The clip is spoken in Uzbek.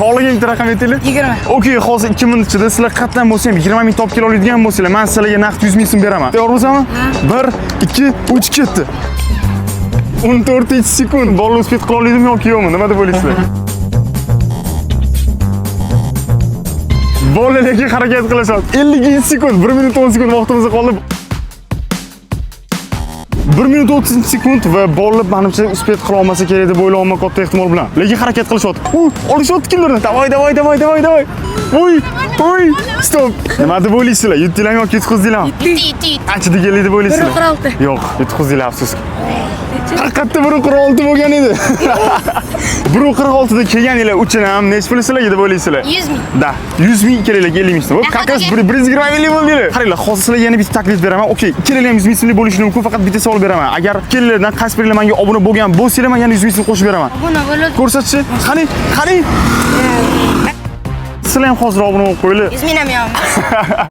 Xohlagan bitta raqam aytinglar. 20. Okey, hozir 2 minut ichida sizlar qatdan bo'lsa ham 20 ming topib kela oladigan bo'lsanglar, men sizlarga naqd 100 ming so'm beraman. Tayyormisizmi? 1, 2, 3 ketdi. 14 sekund. Bolni speed qila oladimi yoki yo'qmi? Nima deb o'ylaysizlar? Bolalarga harakat qilishadi. 50 sekund, 1 minut 10 sekund vaqtimiz qoldi. 1 minut 30 sekund va bolalar menimcha speed qila olmasa kerak deb o'ylayman katta ehtimol bilan. Lekin harakat qilishyapti. Olishyapti kimlarni? Davay. Voy. Stop. Nima deb o'ylaysizlar? Yutdinglarmi yoki yutqizdinglarmi? Yutdi. Qancha deganlik deb o'ylaysizlar? 1.46. Yo'q, yutqizdinglar afsus. Haqiqatda 1.46 bo'lgan edi. 1.46 da kelganinglar uchun ham nech pul sizlarga deb o'ylaysizlar? 100 ming. Da, 100 ming keraklar 50 ming so'm. Qakas 120 ming bo'ldinglar. Qaranglar, hozir sizlarga yana bitta taklif beraman. Okey, ikkalar ham 100 ming so'mlik bo'lishi mumkin, faqat bitta savol beraman. Agar ikkalardan qaysi biringlar menga obuna bo'lgan bo'lsanglar, men yana 100 ming so'm qo'shib beraman. Obuna bo'ladi. Ko'rsatchi. Qani. Sizlar ham hozir obuna bo'lib qo'yinglar. 100 ming ham yo'q.